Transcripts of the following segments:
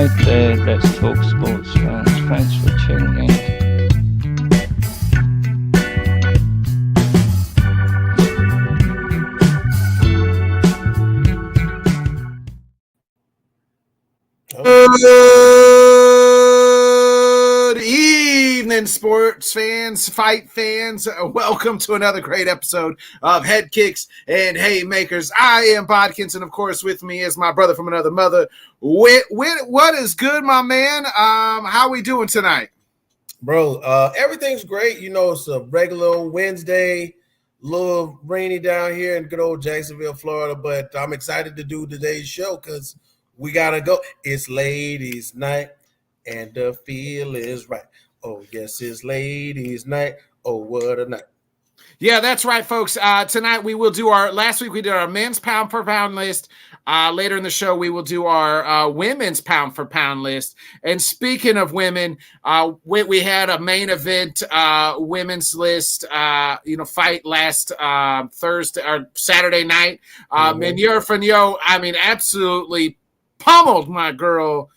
right, let's talk sports, fans. Thanks for tuning in. Good evening, sports fans, fight fans. Welcome to another great episode of Headkicks and Haymakers. I am Bodkins, and of course, with me is my brother from another mother. What is good, my man? How we doing tonight? Bro, everything's great. You know, it's a regular Wednesday, a little rainy down here in good old Jacksonville, Florida, but I'm excited to do today's show because we got to go. It's ladies' night and the feel is right. Oh, yes, it's ladies' night. Oh, what a night. Yeah, that's right, folks. Tonight we will do last week we did our men's pound for pound list. Later in the show, we will do our women's pound for pound list. And speaking of women, we had a main event women's list, fight last Thursday or Saturday night. Meniere Finio, absolutely pummeled my girl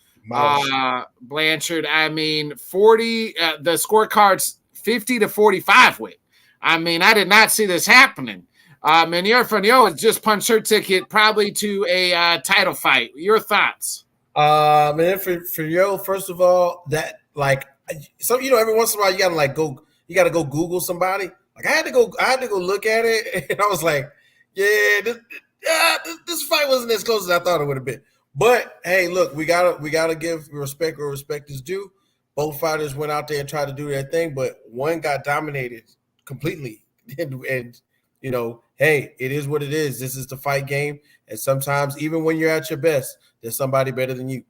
Blanchard. 40. The scorecard's 50-45 with. I did not see this happening. Meniere Finio has just punched her ticket probably to a title fight. Your thoughts? Meniere Finio, first of all, that every once in a while you gotta go Google somebody. Like I had to go look at it, and I was like, this fight wasn't as close as I thought it would have been. But hey, look, we gotta give respect where respect is due. Both fighters went out there and tried to do their thing, but one got dominated completely. And hey, it is what it is. This is the fight game. And sometimes, even when you're at your best, there's somebody better than you.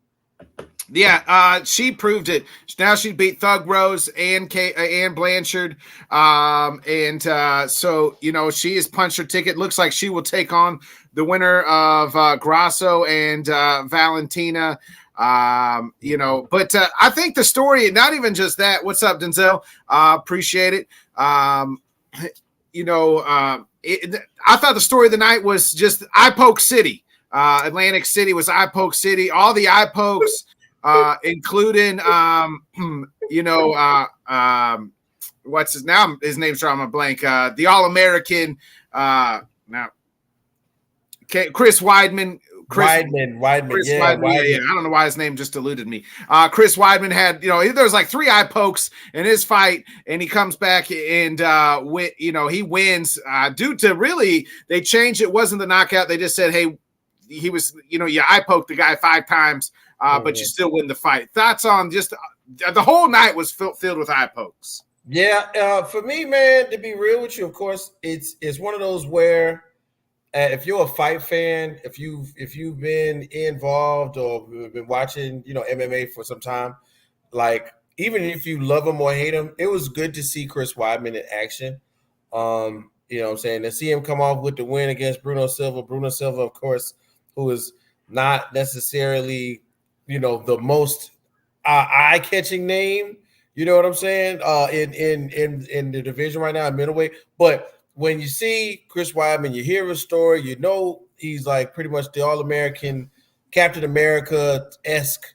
Yeah, she proved it. Now she beat Thug Rose and Blanchard. So, she has punched her ticket. Looks like she will take on the winner of Grasso and Valentina. But I think the story, not even just that. What's up, Denzel? Appreciate it. I thought the story of the night was just eye poke city. Atlantic City was eye poke city. All the eye pokes, including what's his now? His name's drawing a blank. The All-American Chris Weidman. Weidman. Chris Weidman. Yeah. I don't know why his name just eluded me. Chris Weidman had, there was like 3 eye pokes in his fight, and he comes back and he wins due to really they changed. It wasn't the knockout. They just said, hey, he was, you eye poked the guy 5 times, but you still win the fight. Thoughts on just the whole night was filled with eye pokes. Yeah, for me, man, to be real with you, of course, it's one of those where. If you're a fight fan, if you've been involved or been watching, MMA for some time, like even if you love him or hate him, it was good to see Chris Weidman in action. What I'm saying? To see him come off with the win against Bruno Silva. Bruno Silva, of course, who is not necessarily, the most eye-catching name. You know what I'm saying? In the division right now, middleweight, but. When you see Chris Weidman, you hear his story, he's like pretty much the All-American, Captain America-esque,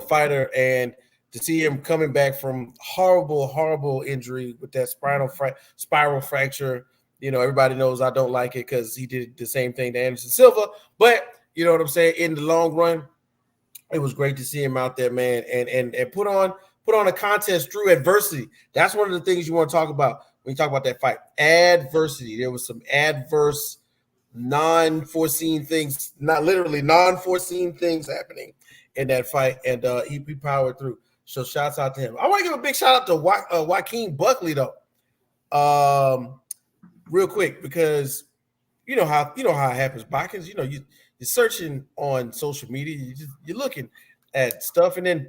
fighter. And to see him coming back from horrible, horrible injury with that spiral fracture, everybody knows I don't like it because he did the same thing to Anderson Silva. But, you know what I'm saying? In the long run, it was great to see him out there, man, and put on a contest through adversity. That's one of the things you want to talk about. When you talk about that fight, adversity, there was some adverse, non-foreseen things, not literally non-foreseen things happening in that fight, and he powered through. So shouts out to him. I want to give a big shout out to Joaquin Buckley though, real quick, because you know how it happens. Botkins, you're searching on social media, you're looking at stuff, and then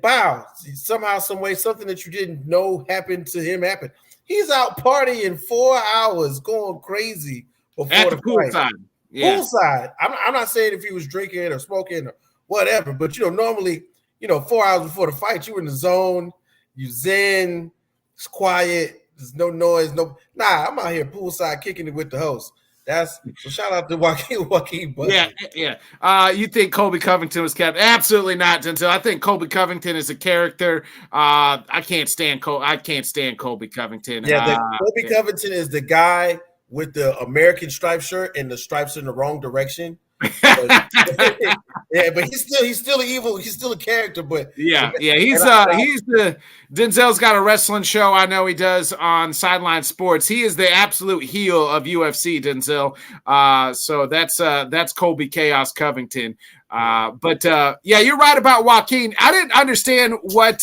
somehow, some way, something that you didn't know happened to him happened. He's out partying 4 hours, going crazy before at the fight. Poolside. Yeah. Poolside. I'm not saying if he was drinking or smoking or whatever, but normally, 4 hours before the fight, you in the zone, you zen, it's quiet, there's no noise, I'm out here poolside kicking it with the host. That's so. Shout out to Joaquin Yeah, Buckley. yeah. You think Colby Covington was captain? Absolutely not, Denzel. I think Colby Covington is a character. I can't stand Colby Covington. Yeah, the Kobe Covington is the guy with the American striped shirt and the stripes in the wrong direction. But, yeah, but he's still evil. He's still a character. But yeah. He's the Denzel's got a wrestling show. I know he does on Sideline Sports. He is the absolute heel of UFC, Denzel. So that's Colby Chaos Covington. But you're right about Joaquin. I didn't understand what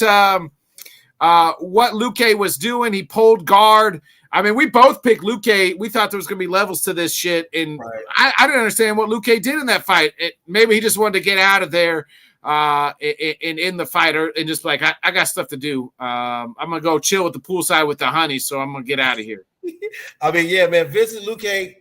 Luque was doing. He pulled guard. I mean, we both picked Luque. We thought there was going to be levels to this shit, and right. I didn't understand what Luque did in that fight. Maybe he just wanted to get out of there in the fight, and just like, I got stuff to do. I'm going to go chill with the poolside with the honey, so I'm going to get out of here. I mean, yeah, man, Vincent Luque,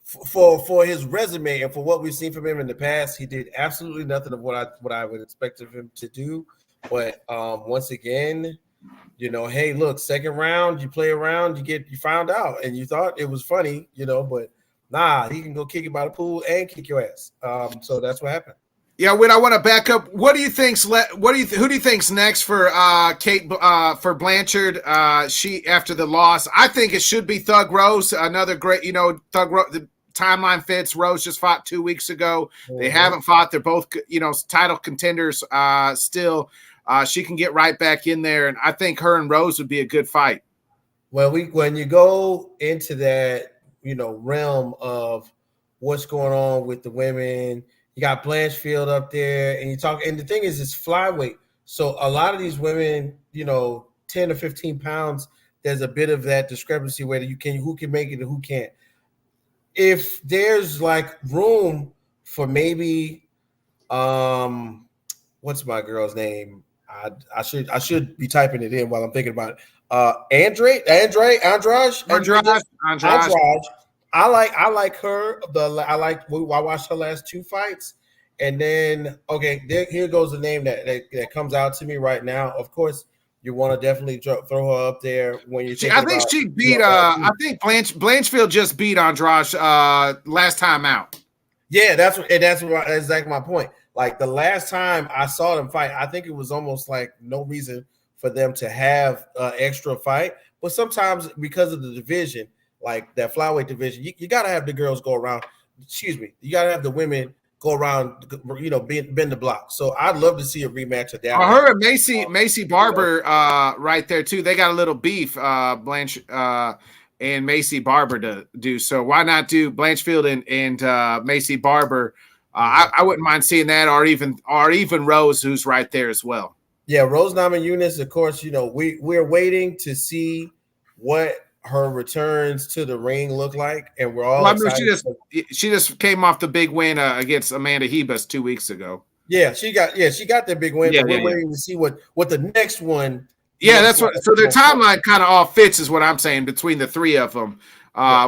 for his resume and for what we've seen from him in the past, he did absolutely nothing of what I would expect of him to do. But once again, hey, look, second round, you play around, you found out, and you thought it was funny, but nah, he can go kick you by the pool and kick your ass. So that's what happened. Yeah, Whit, I want to back up. Who do you think's next for Kate for Blanchard? She after the loss, I think it should be Thug Rose. Another great, Thug Rose. The timeline fits. Rose just fought 2 weeks ago. Mm-hmm. They haven't fought. They're both, title contenders still. She can get right back in there, and I think her and Rose would be a good fight. Well, when you go into that, realm of what's going on with the women, you got Blanchfield up there, and and the thing is, it's flyweight. So a lot of these women, 10 or 15 pounds, there's a bit of that discrepancy where who can make it and who can't. If there's like room for maybe, what's my girl's name? I should be typing it in while I'm thinking about it. Andrade. I like her. I watched her last two fights, and then here goes the name that comes out to me right now. Of course, you want to definitely throw her up there when you. I think she beat. I think Blanchfield just beat Andrade last time out. Yeah, that's exactly my point. Like the last time I saw them fight, I think it was almost like no reason for them to have an extra fight. But sometimes because of the division, like that flyweight division, you got to have the girls go around. Excuse me. You got to have the women go around, bend the block. So I'd love to see a rematch of that. Her and Macy Barber right there too. They got a little beef, Blanche and Macy Barber to do. So why not do Blanchfield and Macy Barber? I wouldn't mind seeing that, or even Rose, who's right there as well. Yeah, Rose Namajunas, of course, we're waiting to see what her returns to the ring look like, and we're all excited. She just came off the big win against Amanda Hebus 2 weeks ago. Yeah, she got that big win. Yeah, but we're waiting to see what the next one. Yeah, that's what. So their timeline kind of all fits, is what I'm saying, between the three of them.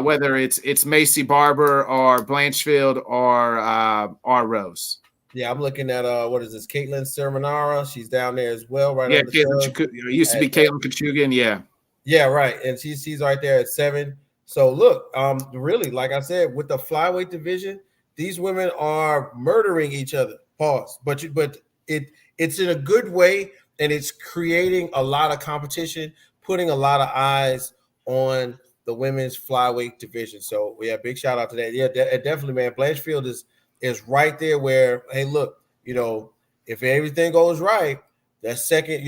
Whether it's Macy Barber or Blanchfield or Rose. Yeah, I'm looking at what is this? Caitlin Sermonara. She's down there as well, right? Yeah, Caitlin used to be Caitlin Kachugan. Yeah. Yeah, right. And she's right there at 7. So look, really, like I said, with the flyweight division, these women are murdering each other. Pause. But it's in a good way, and it's creating a lot of competition, putting a lot of eyes on the women's flyweight division. So yeah, big shout out to that. Yeah, definitely, man. Blanchfield is right there where, hey, look, if everything goes right, that second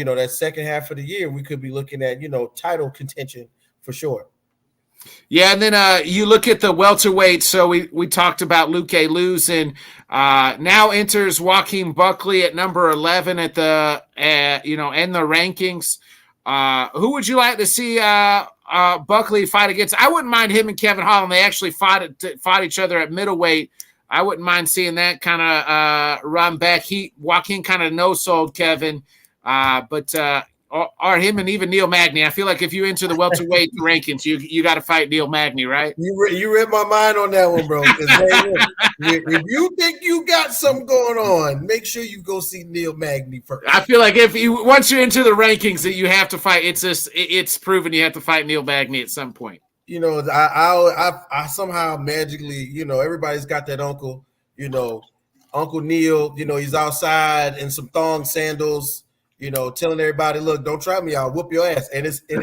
half of the year, we could be looking at, title contention for sure. Yeah, and then you look at the welterweight. So we talked about Luque losing. Now enters Joaquin Buckley at number 11 at the in the rankings. Who would you like to see Buckley fight against? I wouldn't mind him and Kevin Holland. They actually fought each other at middleweight. I wouldn't mind seeing that kind of run back. Joaquin kind of no-sold Kevin, but or him and even Neil Magny. I feel like if you enter the welterweight rankings, you got to fight Neil Magny, right? You read my mind on that one, bro. If you think you got something going on, make sure you go see Neil Magny first. I feel like once you're into the rankings that you have to fight, it's proven you have to fight Neil Magny at some point. I somehow magically, everybody's got that uncle, Uncle Neil, he's outside in some thong sandals, telling everybody, look, don't try me, I'll whoop your ass. And it's him.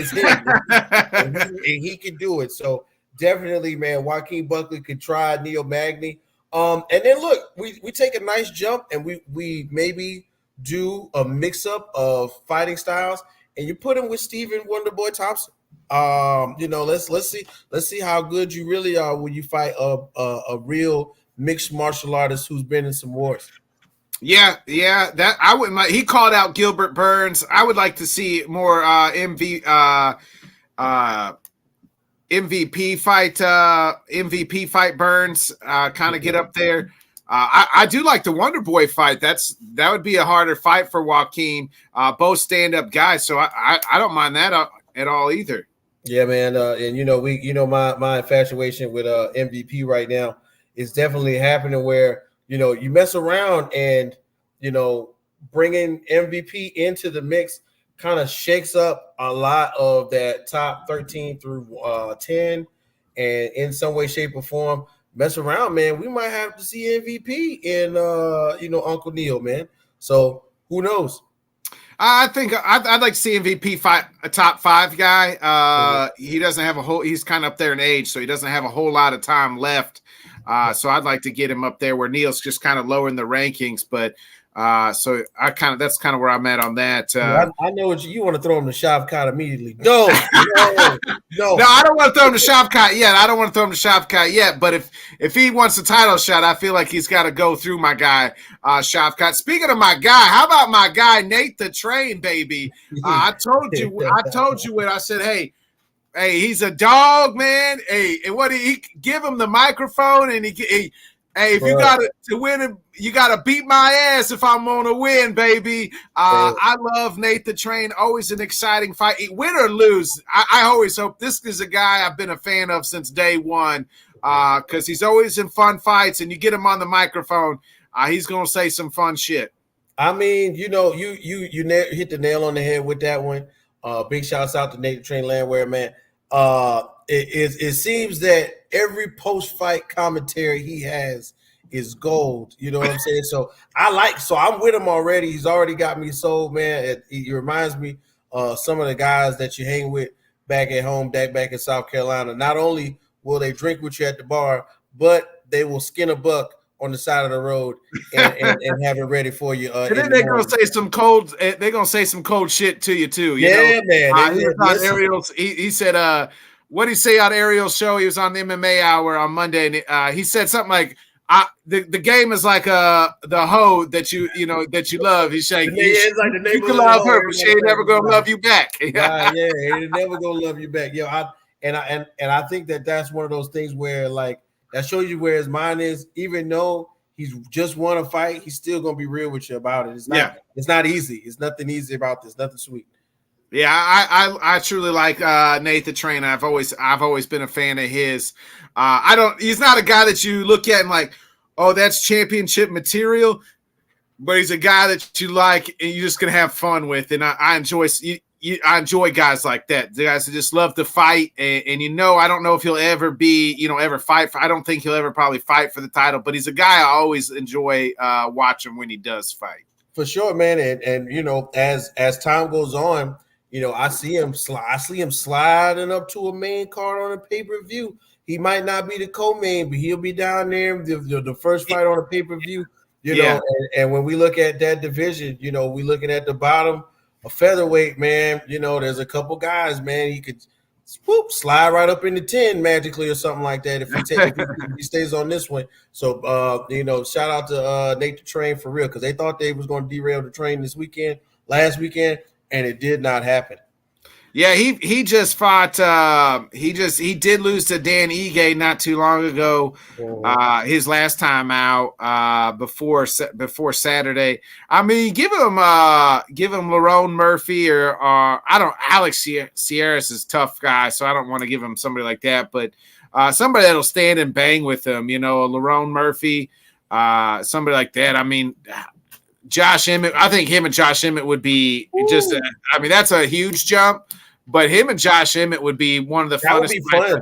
and he can do it. So definitely, man, Joaquin Buckley could try Neil Magny. And then look, we take a nice jump and we maybe do a mix up of fighting styles, and you put him with Stephen Wonderboy Thompson. Let's see how good you really are when you fight a real mixed martial artist who's been in some wars. Yeah, that I wouldn't like. He called out Gilbert Burns. I would like to see more MVP fight Burns kind of get up there. I do like the Wonder Boy fight. That would be a harder fight for Joaquin. Both stand up guys, so I don't mind that at all either. Yeah, man, and my infatuation with MVP right now is definitely happening where you mess around and bringing MVP into the mix kind of shakes up a lot of that top 13 through 10, and in some way, shape, or form, mess around, man. We might have to see MVP in Uncle Neil, man. So who knows? I think I'd like to see MVP fight a top 5 guy. He doesn't have he's kind of up there in age, so he doesn't have a whole lot of time left. So I'd like to get him up there where Neil's just kind of lower in the rankings. But so that's kind of where I'm at on that. I know what you want to throw him to Shavkat immediately. No, no. No, I don't want to throw him to Shavkat yet. But if he wants a title shot, I feel like he's got to go through my guy, Shavkat. Speaking of my guy, how about my guy Nate the Train, baby? I told you when I said, hey, he's a dog, man. Hey, and what he give him the microphone, and hey, if you got to win, you got to beat my ass if I'm going to win, baby. I love Nate the Train. Always an exciting fight. Win or lose, I always hope this is a guy I've been a fan of since day one because he's always in fun fights, and you get him on the microphone, he's going to say some fun shit. I mean, you hit the nail on the head with that one. Big shouts out to Nate the Train Landwehr, man. It seems that every post-fight commentary he has is gold. You know what I'm saying? So I'm with him already. He's already got me sold, man. It reminds me some of the guys that you hang with back at home, back in South Carolina. Not only will they drink with you at the bar, but they will skin a buck on the side of the road and have it ready for you. And then they're gonna say some cold. They're gonna say some cold shit to you too. Man. He said, what did he say on Ariel's show? He was on the MMA Hour on Monday, and he said something like, the game is like the hoe that you love. He's saying you can love her, but she ain't never gonna love you back. Ain't never gonna love you back. I think that's one of those things where like that shows you where his mind is. Even though he's just won a fight, he's still gonna be real with you about it. It's not easy. It's nothing easy about this. Nothing sweet. Yeah, I truly like Nate the Train. I've always been a fan of his. He's not a guy that you look at and like, oh, that's championship material, but he's a guy that you like and you're just gonna have fun with. And I enjoy guys like that. The guys that just love to fight, and I don't know if he'll ever fight. I don't think he'll ever probably fight for the title, but he's a guy I always enjoy watching when he does fight. For sure, man. And as time goes on, I see him sliding up to a main card on a pay-per-view. He might not be the co-main, but he'll be down there the first fight on a pay-per-view. And when we look at that division, we looking at the bottom. A featherweight, man, there's a couple guys, man, he could slide right up into 10 magically or something like that if he stays on this one. So, shout out to Nate the Train for real, because they thought they was going to derail the train last weekend, and it did not happen. Yeah, he just fought. He did lose to Dan Ige not too long ago. His last time out before Saturday. I mean, give him Lerone Murphy or Alex Sierras is a tough guy, so I don't want to give him somebody like that. But somebody that'll stand and bang with him, Lerone Murphy, somebody like that. I mean, Josh Emmett. I think him and Josh Emmett would be that's a huge jump. But him and Josh Emmett would be one of the That would funnest be fights. fun.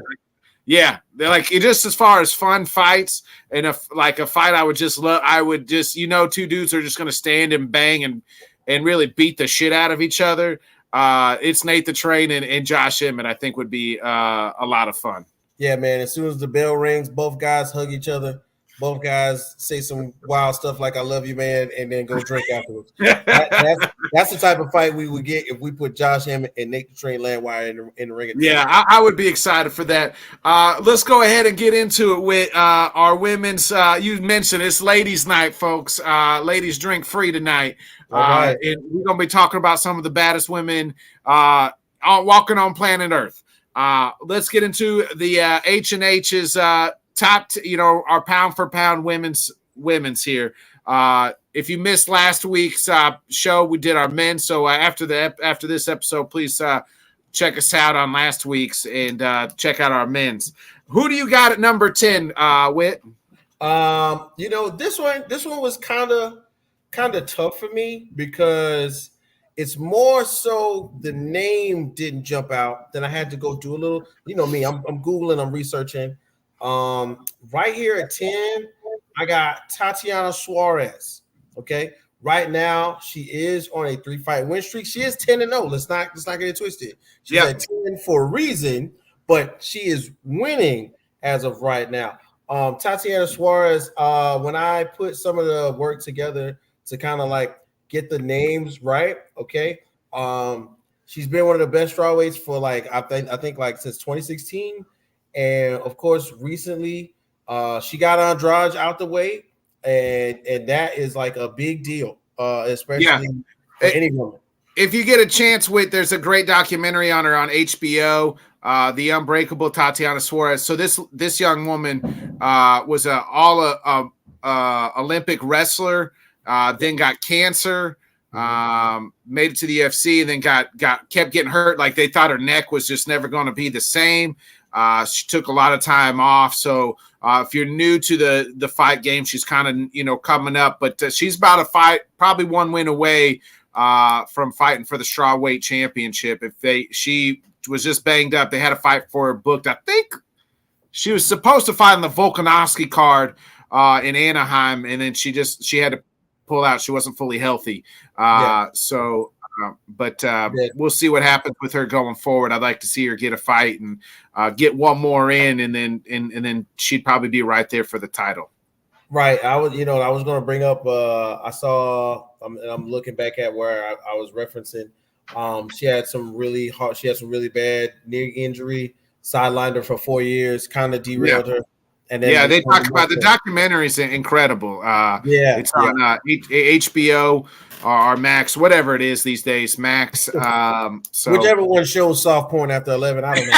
Yeah, they're like just as far as fun fights and a fight I would just love. I would just two dudes are just going to stand and bang and really beat the shit out of each other. It's Nate the Train and Josh Emmett. I think would be a lot of fun. Yeah, man. As soon as the bell rings, both guys hug each other. Both guys say some wild stuff like "I love you, man," and then go drink afterwards. That's the type of fight we would get if we put Josh Emmett and Nate the Train Landwehr in the ring. Yeah, I would be excited for that. Let's go ahead and get into it with our women's. You mentioned it's ladies' night, folks. Ladies drink free tonight. Right. And we're going to be talking about some of the baddest women walking on planet Earth. Let's get into the H&H's top, our pound for pound women's here. If you missed last week's show, we did our men. So after this episode, please check us out on last week's and check out our men's. Who do you got at number 10, Whit? This one was kind of tough for me because it's more so the name didn't jump out. Then I had to go do a little, me, I'm Googling, I'm researching. Right here at 10, I got Tatiana Suarez. Okay. Right now, she is on a 3-fight win streak. She is 10-0. Let's not get it twisted. She's at 10 for a reason, but she is winning as of right now. Tatiana Suarez, when I put some of the work together to kind of like get the names right, okay. She's been one of the best strawweights for I think since 2016. And of course, recently, she got Andrade out the way, and that is like a big deal, especially for any woman. If you get a chance, there's a great documentary on her on HBO, The Unbreakable Tatiana Suarez. So this young woman was a all Olympic wrestler, then got cancer, made it to the UFC, and then kept getting hurt. Like they thought her neck was just never going to be the same. She took a lot of time off. So if you're new to the fight game, she's kind of, coming up, but she's about to fight, probably one win away from fighting for the strawweight championship. She was just banged up. They had a fight for her booked. I think she was supposed to fight on the Volkanovski card in Anaheim. And then she had to pull out. She wasn't fully healthy. But we'll see what happens with her going forward. I'd like to see her get a fight and get one more in, and then she'd probably be right there for the title. Right. I was going to bring up. I saw. I'm looking back at where I was referencing. She had some really bad knee injury, sidelined her for 4 years, kind of derailed her. And then they talk about the documentary is incredible. It's on HBO or Max, whatever it is these days. Max. So whichever one shows soft porn after 11, I don't know.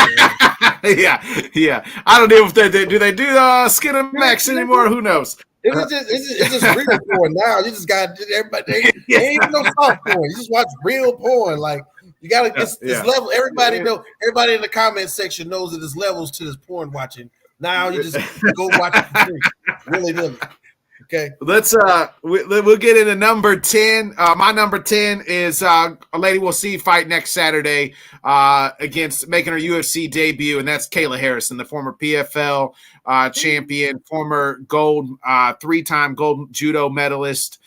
yeah. I don't know if they do Skin and Max anymore. Who knows? It's just real porn now. You just got everybody. Ain't even no soft porn. You just watch real porn. Like you got to this level. Everybody know. Everybody in the comment section knows that there's levels to this porn watching. Now you just go watch it for free. Really. Okay. Let's we'll get into number 10. My number 10 is a lady we'll see fight next Saturday against making her UFC debut, and that's Kayla Harrison, the former PFL champion, former gold 3-time gold judo medalist.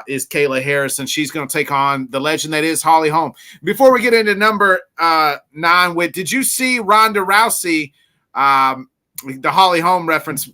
Is Kayla Harrison. She's going to take on the legend that is Holly Holm. Before we get into number 9, did you see Ronda Rousey? The Holly Holm reference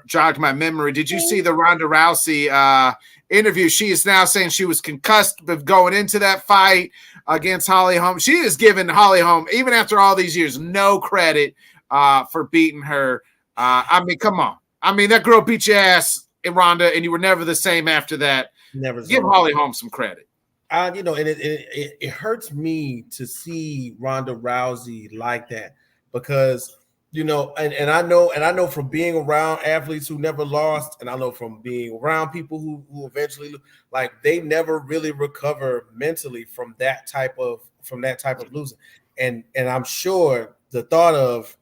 jogged my memory. Did you see the Ronda Rousey interview? She is now saying she was concussed of going into that fight against Holly Holm. She is giving Holly Holm, even after all these years, no credit for beating her. I mean, come on. I mean, that girl beat your ass, Ronda, and you were never the same after that. Never. Give Holly Holm some credit. And it hurts me to see Ronda Rousey like that because – and I know from being around athletes who never lost, and I know from being around people who eventually they never really recover mentally from that type of losing. And I'm sure the thought of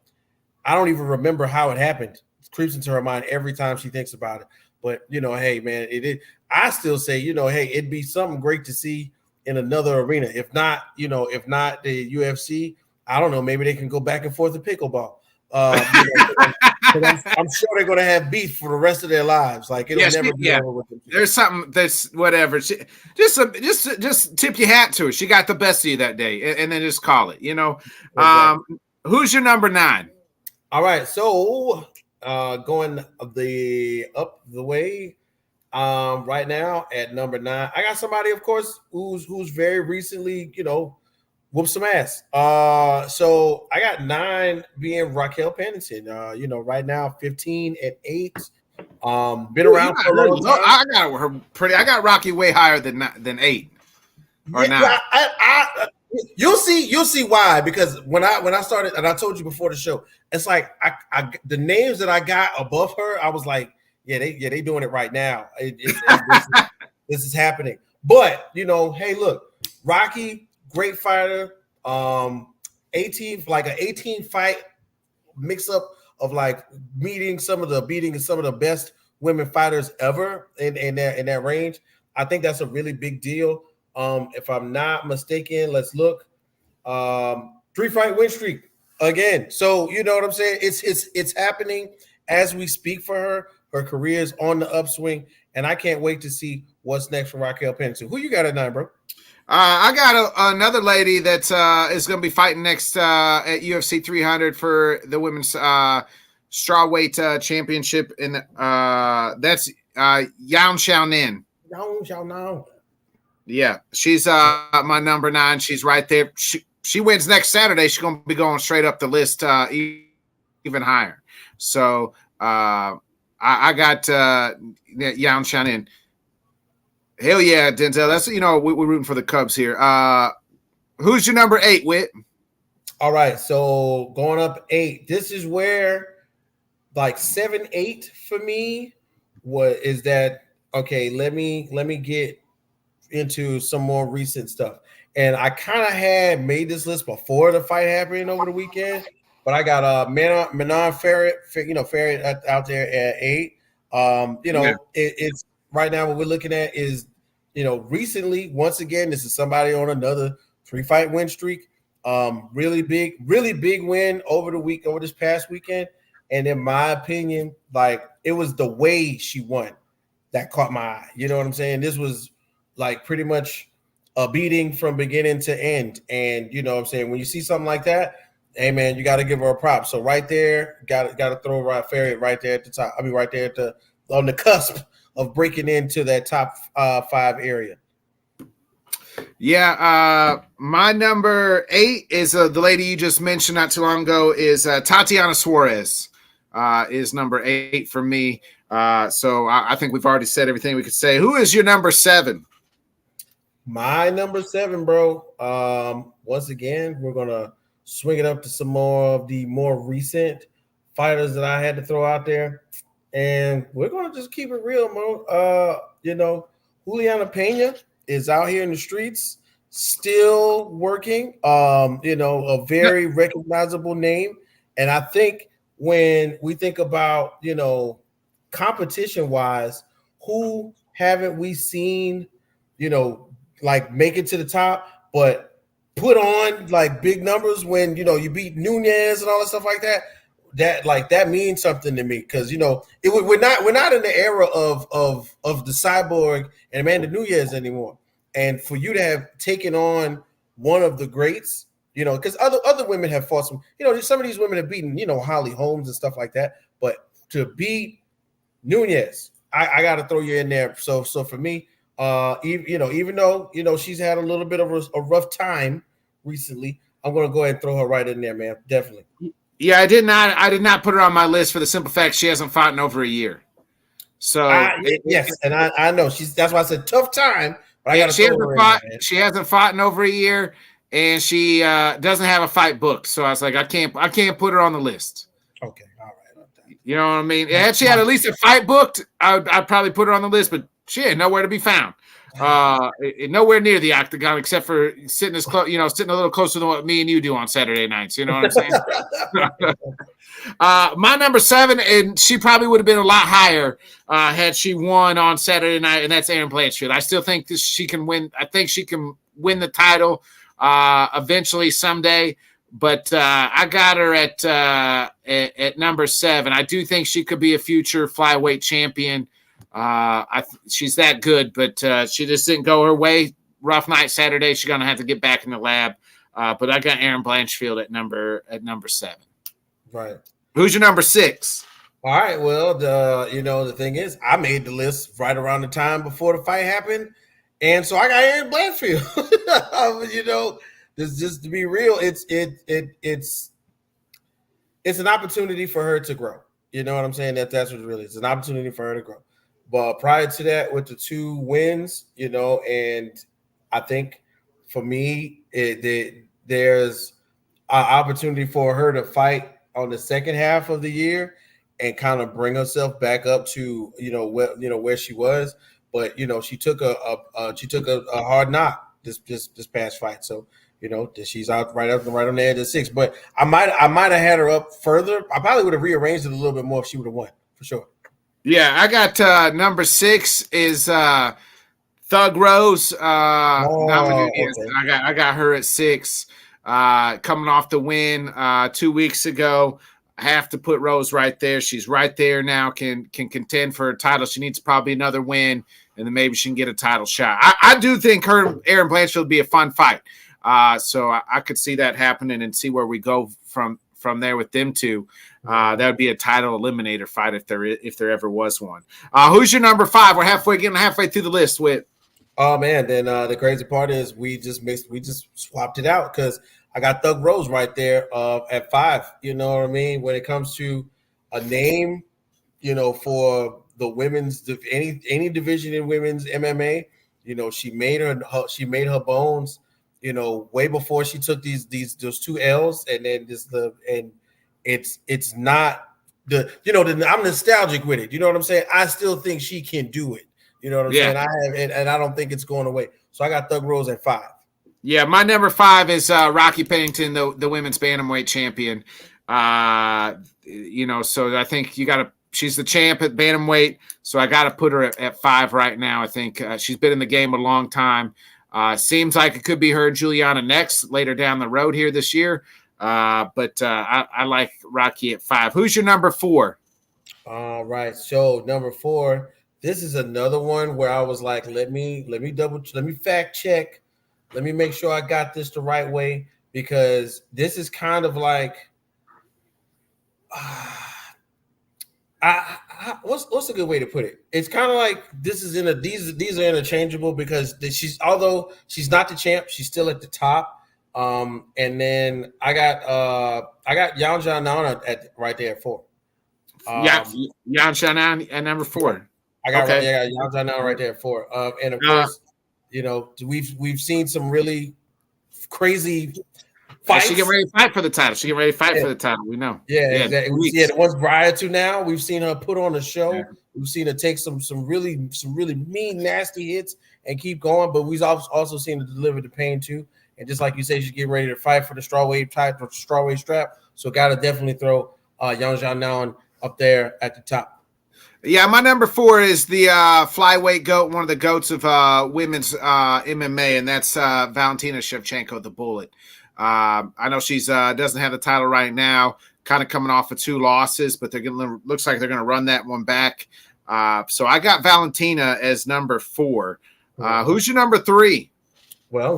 I don't even remember how it happened creeps into her mind every time she thinks about it. But hey, man, I still say, hey, it'd be something great to see in another arena. If not, if not the UFC, I don't know. Maybe they can go back and forth to pickleball. I'm sure they're going to have beef for the rest of their lives. Like it'll never be over with them. There's something that's whatever. Just tip your hat to her. She got the best of you that day, and then just call it. Exactly. Who's your number 9? All right, so going up the way. Right now at number 9, I got somebody, of course, who's very recently, whooped some ass. So I got 9 being Raquel Pennington. Right now 15-8. Been around for a long time. I got her pretty. I got Rocky way higher than 8 or 9. You'll see why, because when I started, and I told you before the show, it's like I the names that I got above her, I was like, they doing it right now. This is happening. But hey, look, Rocky, great fighter. 18 fight mix up of like beating some of the best women fighters ever in that range. I think that's a really big deal. If I'm not mistaken, let's look. 3-fight win streak again. So you know what I'm saying? It's happening as we speak for her. Her career is on the upswing, and I can't wait to see what's next for Raquel Pennington. Who you got at 9, bro? I got another lady that is going to be fighting next at UFC 300 for the women's strawweight championship, and that's Yan Xiaonan. Yan Xiaonan. Yeah, she's my number 9. She's right there. She wins next Saturday. She's going to be going straight up the list, even higher. So I got Yan Xiaonan. Hell yeah, Denzel. That's we're rooting for the Cubs here. Who's your number 8, Whit? All right, so going up 8. This is where like 7-8 for me. What is that? Okay, let me get into some more recent stuff. And I kind of had made this list before the fight happened over the weekend, but I got Manon Ferret, Ferret out there at 8. It's right now what we're looking at is, recently, once again, this is somebody on another 3-fight win streak. Really big win over this past weekend. And in my opinion, like it was the way she won that caught my eye. You know what I'm saying? This was like pretty much a beating from beginning to end. And you know what I'm saying? When you see something like that, hey man, you got to give her a prop. So right there, got to throw Ferret right there at the top. I mean, right there on the cusp of breaking into that top 5 area. Yeah, my number 8 is the lady you just mentioned not too long ago is Tatiana Suarez. Is number 8 for me. So I think we've already said everything we could say. Who is your number 7? My number 7, bro. Once again, we're gonna swing it up to some more of the more recent fighters that I had to throw out there, and we're gonna just keep it real, Mo. Juliana Pena is out here in the streets, still working. A very recognizable name, and I think when we think about competition-wise, who haven't we seen, like make it to the top, but put on like big numbers when you beat Nunez and all that stuff like that. That means something to me because we're not in the era of the Cyborg and Amanda Nunez anymore, and for you to have taken on one of the greats, because other women have fought some of these women have beaten Holly Holmes and stuff like that, but to beat Nunez, I got to throw you in there. So for me, even though she's had a little bit of a rough time recently, I'm gonna go ahead and throw her right in there, man. Definitely. Yeah, I did not put her on my list for the simple fact she hasn't fought in over a year. So yes, and I know that's why I said tough time. But I got to she hasn't fought in over a year, and she doesn't have a fight booked. So I was like, I can't put her on the list. Okay, all right. You know what I mean? Had she had at least a fight booked, I'd probably put her on the list, but she had nowhere to be found. Nowhere near the octagon except for sitting as close, sitting a little closer than what me and you do on Saturday nights. You know what I'm saying? My number 7, and she probably would have been a lot higher had she won on Saturday night, and that's Erin Blanchfield. I still think she can win. I think she can win the title eventually someday. But I got her at number 7. I do think she could be a future flyweight champion. She's that good, but she just didn't go her way. Rough night Saturday. She's gonna have to get back in the lab. But I got Erin Blanchfield at number 7. Right. Who's your number 6? All right. Well, the thing is, I made the list right around the time before the fight happened, and so I got Erin Blanchfield. Just to be real, it's an opportunity for her to grow. You know what I'm saying? That's what it really is. It's an opportunity for her to grow. But prior to that, with the 2 wins, and I think for me, there's an opportunity for her to fight on the second half of the year and kind of bring herself back up to where she was. But she took a hard knock this past fight. So she's out right on the edge of 6. But I might have had her up further. I probably would have rearranged it a little bit more if she would have won, for sure. Yeah, I got number 6 is Thug Rose. Okay. I got her at 6. Coming off the win 2 weeks ago. I have to put Rose right there. She's right there now, can contend for a title. She needs probably another win, and then maybe she can get a title shot. I do think her and Erin Blanchfield would be a fun fight. So I could see that happening and see where we go from there with them two. That would be a title eliminator fight if there ever was one. Who's your number 5? We're getting halfway through the list with. Oh man, then the crazy part is we just swapped it out because I got Thug Rose right there at 5. You know what I mean? When it comes to a name, for the women's any division in women's MMA, she made her bones, way before she took those 2 L's, and then it's not I'm nostalgic with it. You know what I'm saying? I still think she can do it. You know what I'm saying? I don't think it's going away. So I got Thug Rose at 5. Yeah, my number 5 is Rocky Pennington, the women's bantamweight champion. So I think she's the champ at bantamweight, so I got to put her at 5 right now. I think she's been in the game a long time. Seems like it could be her Juliana next later down the road here this year. But I like Rocky at 5. Who's your number 4? All right, so number 4. This is another one where I was like, let me fact check. Let me make sure I got this the right way, because this is kind of like, what's a good way to put it? It's kind of like these are interchangeable, because although she's not the champ, she's still at the top. And then I got Yan Xiaonan at right there at 4. Yan Xiaonan at number 4. I got Yan Xiaonan right there at 4. And of course, we've seen some really crazy fights. She get ready to fight for the title. For the title. We know. Yeah, exactly. The ones prior to now, we've seen her put on a show. Yeah. We've seen her take some really mean, nasty hits and keep going. But we've also seen her deliver the pain too. And just like you say, she's getting ready to fight for the strawweight title, strawweight strap. So got to definitely throw Yan Xiaonan up there at the top. Yeah, my number 4 is the flyweight goat, one of the goats of women's MMA, and that's Valentina Shevchenko, the Bullet. I know she's doesn't have the title right now, kind of coming off of 2 losses, but looks like they're going to run that one back. So I got Valentina as number 4. Who's your number 3? Well,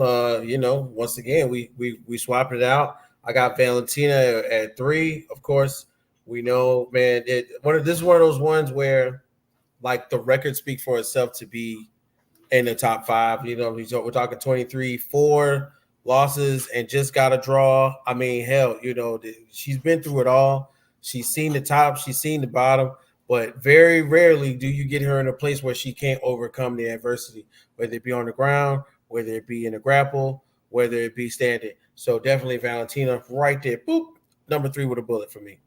once again, we swapped it out. I got Valentina at 3, of course. We know, man, this is one of those ones where, like, the record speaks for itself to be in the top 5. We're talking 23-4 losses and just got a draw. I mean, hell, she's been through it all. She's seen the top, she's seen the bottom, but very rarely do you get her in a place where she can't overcome the adversity, whether it be on the ground, whether it be in a grapple, whether it be standing. So definitely Valentina right there. Boop. Number 3 with a bullet for me.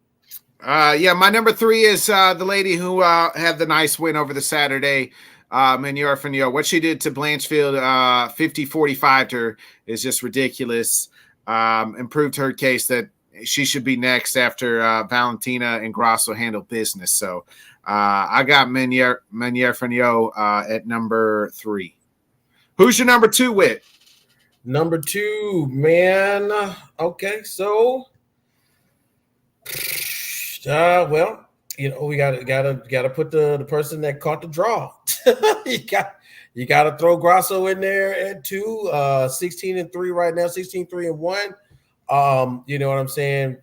My number 3 is the lady who had the nice win over the Saturday, Manuel Fenio. What she did to Blanchfield, 50-45 to her, is just ridiculous. Improved her case that she should be next after Valentina and Grasso handle business. So I got Manuel Fenio at number 3. Who's your number 2 with? Number 2, man. Okay, so well, we gotta put the person that caught the draw. you gotta throw Grasso in there at 2, 16-3 right now, 16-3-1. You know what I'm saying?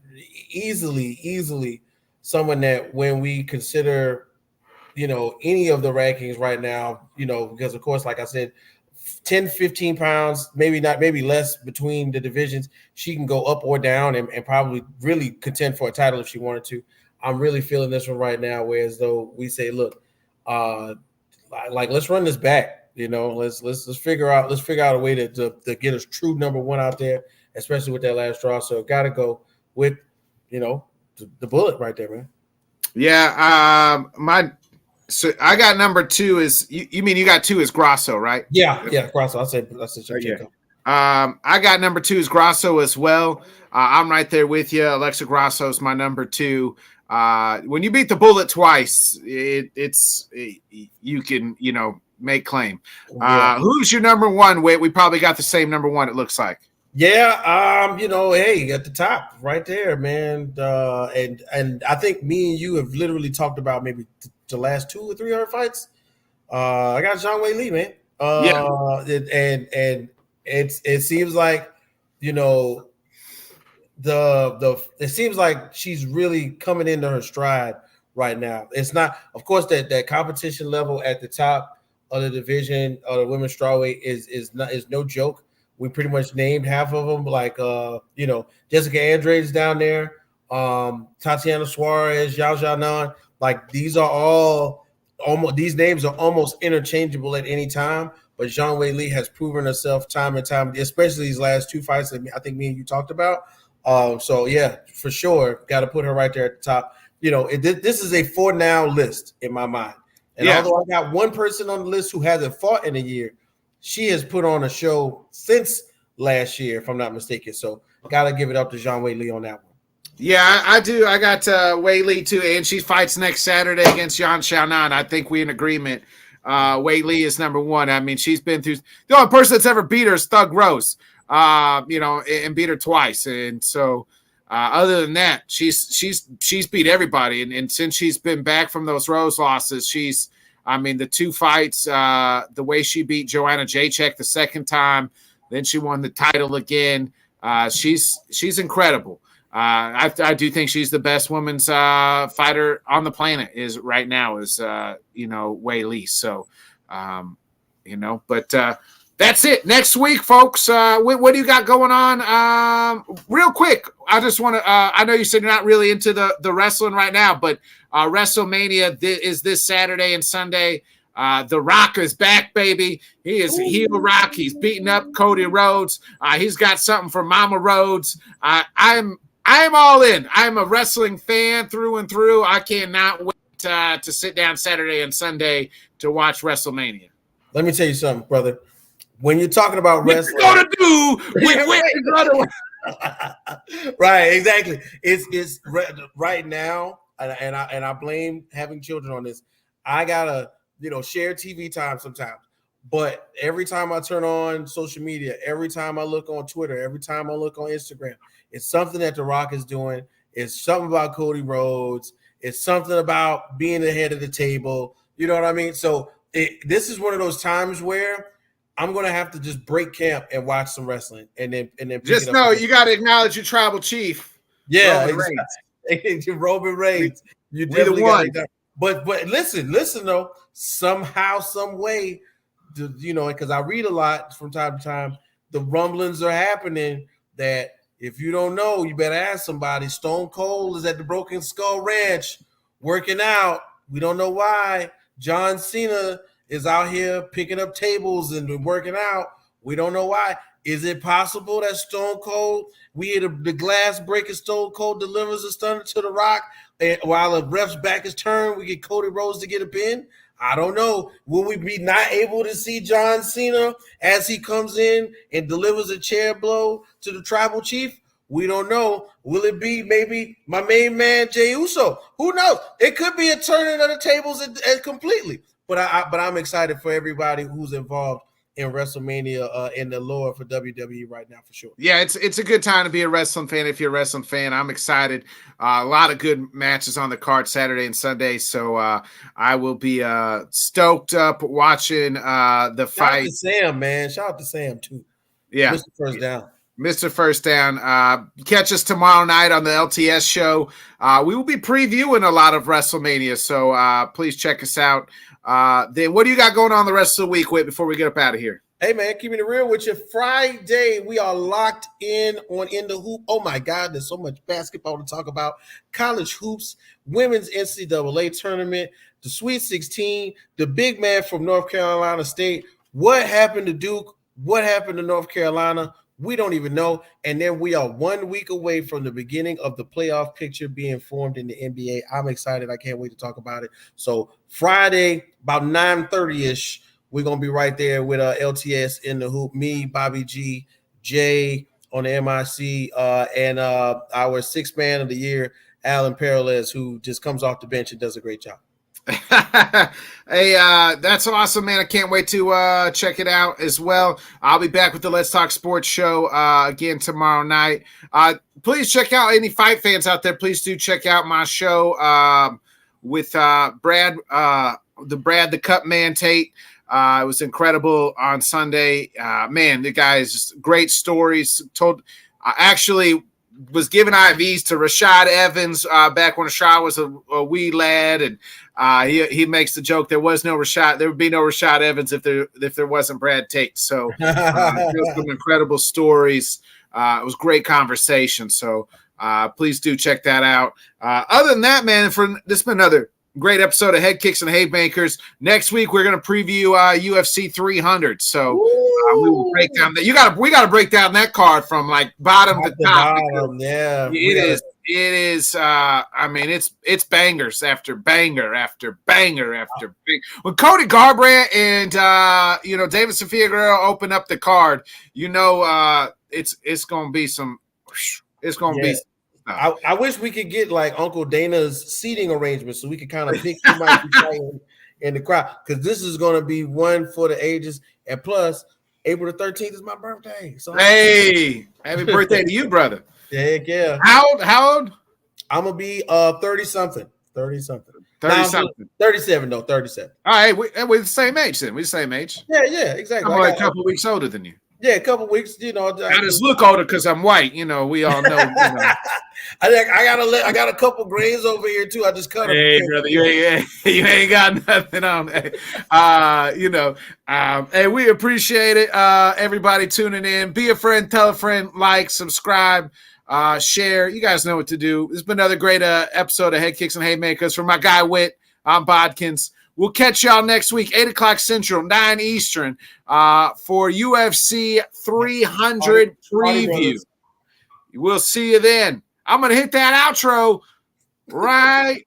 Easily someone that when we consider, any of the rankings right now, because of course, like I said, 10, 15 pounds, maybe not, maybe less between the divisions. She can go up or down and probably really contend for a title if she wanted to. I'm really feeling this one right now, whereas though we say, look, like let's run this back. Let's figure out a way to get a true number 1 out there, especially with that last draw. So got to go with, the bullet right there, man. Yeah, so I got number 2 is you mean you got 2 is Grasso, right? Yeah, Grasso. I said yeah. I got number 2 is Grasso as well. I'm right there with you. Alexa Grasso is my number 2. When you beat the bullet twice, it's you can make claim. Who's your number 1? We probably got the same number 1. It looks like. Yeah, hey, at the top right there, man. And I think me and you have literally talked about maybe the last 2 or 3 of her fights. I got Zhang Wei Li, man. And it seems like, it seems like she's really coming into her stride right now. It's not, of course, that competition level at the top of the division of the women's strawweight is no joke. We pretty much named half of them, like Jessica Andrade's down there, Tatiana Suarez, Yao Xiaonan. Like these are all these names are almost interchangeable at any time. But Zhang Wei Li has proven herself time and time, especially these last 2 fights that I think me and you talked about. So yeah, for sure, got to put her right there at the top. This is a for now list in my mind. And although I got one person on the list who hasn't fought in a year, she has put on a show since last year, if I'm not mistaken. So got to give it up to Zhang Wei Li on that one. Yeah, I do. I got Wei Li too, and she fights next Saturday against Yan Xiaonan. I think we're in agreement. Wei Li is number 1. I mean, she's been through. The only person that's ever beat her is Thug Rose, and beat her twice. And so, other than that, she's beat everybody. And since she's been back from those Rose losses, the 2 fights, the way she beat Joanna Jacek the second time, then she won the title again. She's incredible. I do think she's the best women's fighter on the planet is right now is Wei Li. So but that's it. Next week, folks. What do you got going on? Real quick, I just want to. I know you said you're not really into the wrestling right now, but WrestleMania is this Saturday and Sunday. The Rock is back, baby. He is heel Rock. He's beating up Cody Rhodes. He's got something for Mama Rhodes. I'm all in. I'm a wrestling fan through and through. I cannot wait to sit down Saturday and Sunday to watch WrestleMania. Let me tell you something, brother. When you're talking about wrestling, what you gonna do? Right, exactly. It's right now, and I blame having children on this. I gotta share TV time sometimes, but every time I turn on social media, every time I look on Twitter, every time I look on Instagram, it's something that The Rock is doing. It's something about Cody Rhodes. It's something about being the head of the table. You know what I mean? So this is one of those times where I'm gonna have to just break camp and watch some wrestling, and then just know you got to acknowledge your tribal chief. Yeah, Roman Reigns. You definitely got to. But listen though. Somehow, some way, because I read a lot from time to time. The rumblings are happening that if you don't know, you better ask somebody. Stone Cold is at the Broken Skull Ranch working out. We don't know why. John Cena is out here picking up tables and working out. We don't know why. Is it possible that Stone Cold, the glass breaking Stone Cold delivers a stunner to The Rock, and while the ref's back is turned, we get Cody Rhodes to get a pin? I don't know. Will we be not able to see John Cena as he comes in and delivers a chair blow to the tribal chief? We don't know. Will it be maybe my main man Jey Uso? Who knows? It could be a turning of the tables completely. But I'm excited for everybody who's involved in WrestleMania in the lore for WWE right now for sure. Yeah, it's a good time to be a wrestling fan. If you're a wrestling fan, I'm excited. A lot of good matches on the card Saturday and Sunday, so I will be stoked up watching the fight. Shout out to Sam, man. Shout out to Sam too. Yeah, Mr. First Down. Mr. First Down. Catch us tomorrow night on the LTS show. We will be previewing a lot of WrestleMania, so please check us out. Then what do you got going on the rest of the week, Whit, before we get up out of here? Hey, man, keeping it real with you. Friday, we are locked in on In the Hoop. Oh, my God, there's so much basketball to talk about. College hoops, women's NCAA tournament, the Sweet 16, the big man from North Carolina State. What happened to Duke? What happened to North Carolina? We don't even know. And then we are 1 week away from the beginning of the playoff picture being formed in the NBA. I'm excited. I can't wait to talk about it. So Friday, about 9:30-ish, we're going to be right there with LTS in the hoop. Me, Bobby G, Jay on the MIC, and our sixth man of the year, Alan Peralez, who just comes off the bench and does a great job. Hey, that's awesome, man. I can't wait to check it out as well. I'll be back with the Let's Talk Sports show again tomorrow night. Please check out any fight fans out there. Please do check out my show with Brad, the Cup Man Tate. It was incredible on Sunday. Man, the guy's just great stories. Actually was giving IVs to Rashad Evans back when Rashad was a wee lad, and he makes the joke there would be no Rashad Evans if there wasn't Brad Tate. So some incredible stories. It was great conversation. So please do check that out. Other than that, man, this has been another great episode of Headkicks and Haymakers. Next week we're going to preview UFC 300. So we will break down that. We got to break down that card from like bottom to top. Yeah, it is. I mean, it's bangers after banger after banger after banger. When Cody Garbrandt and Davidson Figueroa open up the card, it's going to be some. It's going to be. I wish we could get like Uncle Dana's seating arrangement so we could kind of pick who might be playing in the crowd, because this is going to be one for the ages. And plus, April the 13th is my birthday. So hey, happy birthday to you, brother. Heck yeah. How old? I'm gonna be 30-something. 37. 37. All right, we're the same age then. We're the same age. Yeah, exactly. I'm like a couple of weeks older than you. Yeah, a couple of weeks. I just look older because I'm white. We all know. I got a couple grays over here too. I just cut them. Hey, brother, you ain't got nothing on that. Hey, we appreciate it. Everybody tuning in. Be a friend, tell a friend, like, subscribe, share. You guys know what to do. This has been another great episode of Headkicks and Haymakers. From my guy Whit, I'm Bodkins. We'll catch y'all next week, 8 o'clock Central, 9 Eastern, for UFC 300 preview. We'll see you then. I'm going to hit that outro right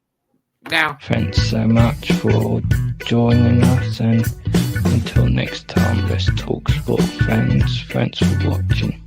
now. Thanks so much for joining us, and until next time, let's talk sport, fans. Thanks for watching.